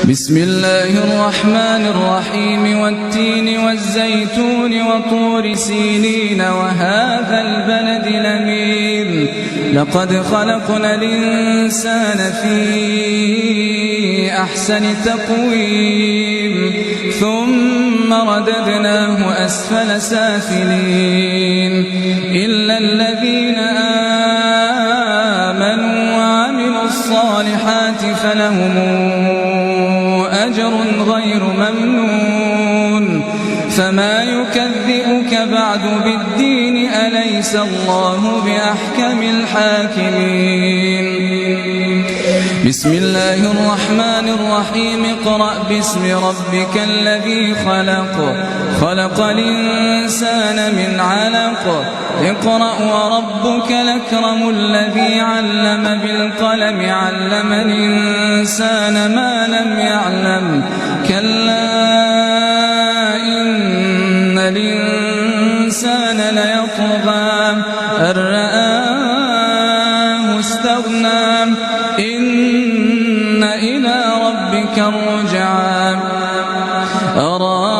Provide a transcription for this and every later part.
بسم الله الرحمن الرحيم والتين والزيتون وطور سينين وهذا البلد الأمين لقد خلقنا الإنسان في أحسن تقويم ثم رددناه أسفل سافلين إلا الذين آمنوا وعملوا الصالحات فلهم أجر غير ممنون فما يكذبك بعد بالدين أليس الله بأحكم الحاكمين بسم الله الرحمن الرحيم اقرأ باسم ربك الذي خلق خلق الإنسان من علق اقرأ وربك الأكرم الذي علم بالقلم علم الإنسان ما لم يعلم كلا إن الإنسان ليطغى أن رآه استغنى إن إلى ربك الرجعى أرأيت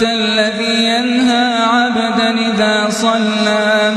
الذي ينهى عبدا إذا صلى